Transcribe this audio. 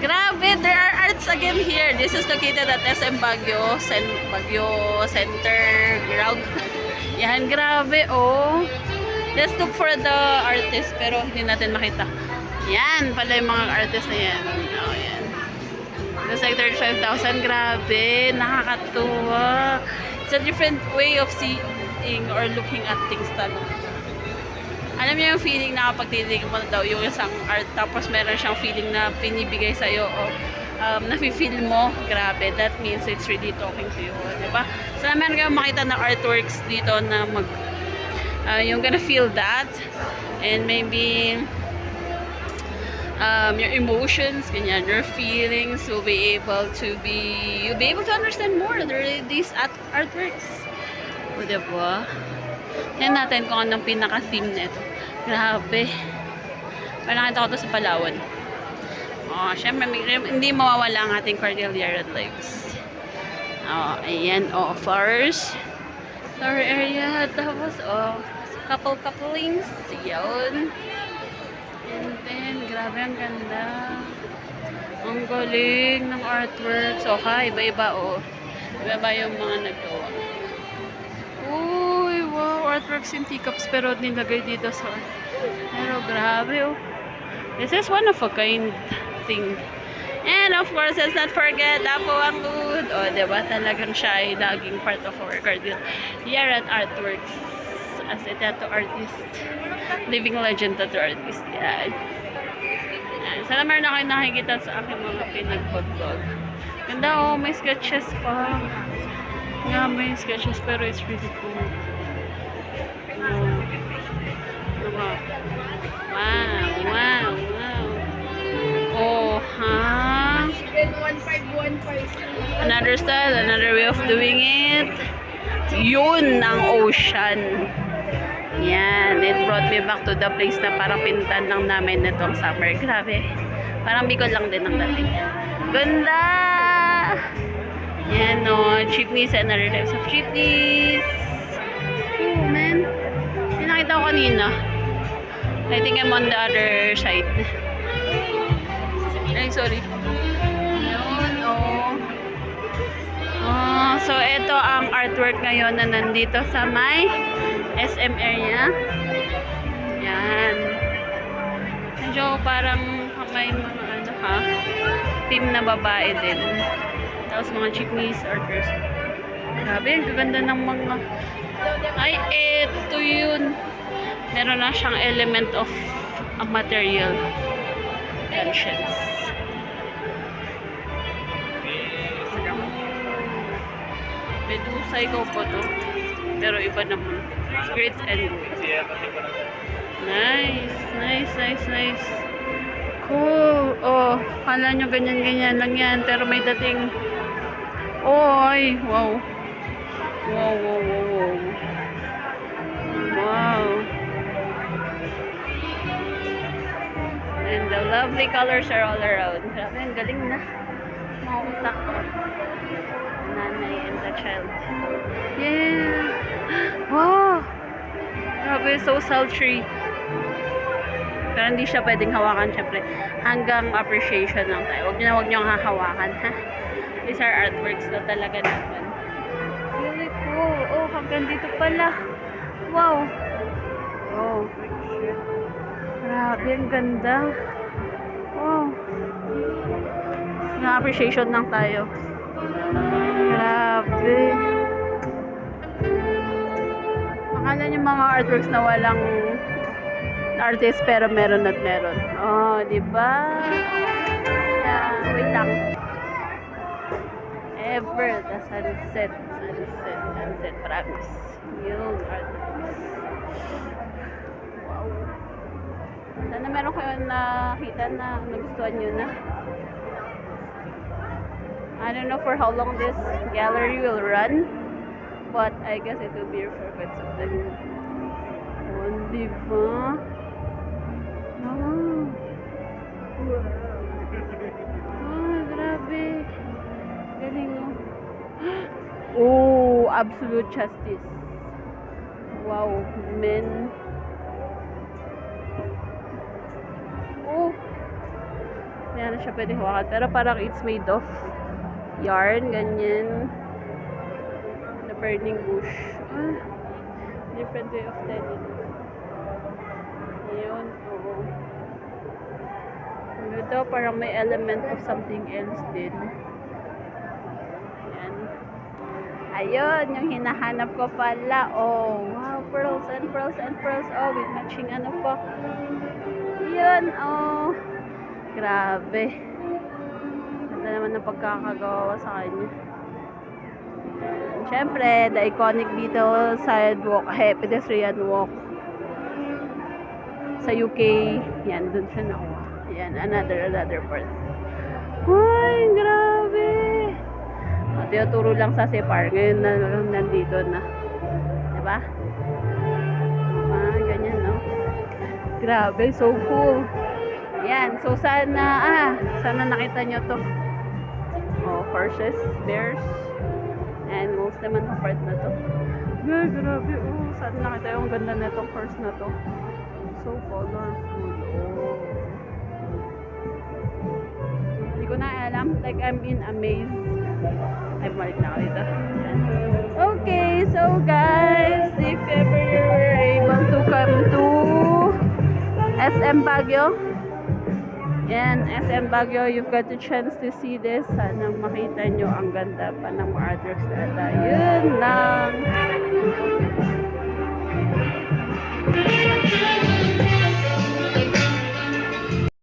Grabe, there are arts again here. This is located at SM Baguio, Baguio Center Ground. Yan, grabe, oh. Let's look for the artist, pero hindi natin makita. Yan, pala yung mga artist na yan. Oh, yan. It's like 35,000. Grabe, nakakatuwa. It's a different way of seeing or looking at things talaga. Alam niyo yung feeling na kapag tinitingin mo daw yung isang art, tapos meron siyang feeling na pinibigay sa'yo o nafe-feel mo, grabe, that means it's really talking to you, diba? So, meron kayong makita na artworks dito na you're gonna feel that, and maybe your emotions, ganyan, your feelings will be able to you'll be able to understand more these artworks. O, diba? Yan natin kung anong pinaka-theme nito. Grabe. Parang nakita ko ito sa Palawan. Oh, syempre, hindi mawawala ang ating Cordillera lights. Oh, ayan. Oh, flowers. Flower area. Tapos, oh, couplings. Yun. And then, grabe, ang ganda. Ang galing ng artwork. So, iba-iba, oh. Iba-iba yung mga nagawa. Uy, wow, artworks in teacups pero nilagay dito sa pero grabe, oh. This is one of a kind thing. And of course, let's not forget Apo Angud. O, diba, talagang siya ay laging part of our Cordillera Artworks as a tattoo artist. Living legend tattoo artist. Yan. Yan. Sana meron na kayo nakikita sa aking mga pinag-vlog. Ganda, oh, may sketches pa. Nga, may sketches pero it's really cool. Wow. Oh, ha? Another style, another way of doing it. Yun ang ocean. Yan, it brought me back to the place na parang pinuntan lang namin nitong summer. Grabe. Parang Bicol lang din ang dating. Ganda! Yan, no, jeepneys and other types of jeepneys. Oh, man. Yung nakita ko kanina. I think I'm on the other side. Ay, sorry. Yun, oh. So, ito ang artwork ngayon na nandito sa may SM area. Yan. Medyo parang may mga team na babae din. Tapos mga jeepneys, arters. Grabe, ang gaganda ng mga... Ay, eto yun. Meron na siyang element of a material. Tensions. Medusay ko po to. Pero iba naman. Great and good. Nice. Cool. Oh, kala nyo ganyan-ganyan lang yan. Pero may dating... Oh, ay. Wow. And the lovely colors are all around. Grabe, ang galing na. Mga utak ko. Nanay and the child. Yeah. Wow. Grabe, so sultry. Pero hindi siya pwedeng hawakan, syempre. Hanggang appreciation lang tayo. Huwag niyo hahawakan, ha? These are artworks na talaga naman. Really cool. Oh, hanggang dito pala. Wow. Oh. Grabe, ang ganda. Oh. Na-appreciation lang tayo. Grabe. Akala niyo mga artworks na walang artist pero meron at meron. Oh, diba? Yeah, wait lang. Ever the sunset, promise. Yung artworks. Wow. Sana meron kayo nakita na nagustuhan nyo na. I don't know for how long this gallery will run, but I guess it will be here for quite some time. Oh, diba? Oh, grabe. Galing, oh. Oh, absolute justice. Wow, men. Oh. Yan na siya pwede hawakan. Pero parang it's made of yarn, ganyan. The burning bush. Ah, different way of telling. Yun, oo. Ito parang may element of something else din. Yan. Ayun, yung hinahanap ko pala. Oh, wow, pearls and pearls and pearls. Oh, with matching ano po. Yun, oh. Grabe. Ganda naman ng pagkakagawa sa kanya. Siyempre, the iconic dito sidewalk, pedestrian walk. Sa UK, yan, dun siya nakuha. Yan, another part. Ay, grabe! Tinuturo lang sa Separ. Ngayon na nandito na. Diba? Ah, ganyan, no? Grabe, so cool. Yan, so sana nakita nyo to. Oh, horses, bears, and wolves naman ang part na to. Grabe, oh, sana nakita yung ganda na itong horse na to. So colorful, oh. Hindi ko na alam, like I'm in amaze. Ay, balik na ako dito. Yan. Okay, so guys, if ever you're able to come to SM Baguio, yan, SM Baguio, you've got the chance to see this. Sana makita nyo ang ganda pa ng Mother's Data. Yun lang.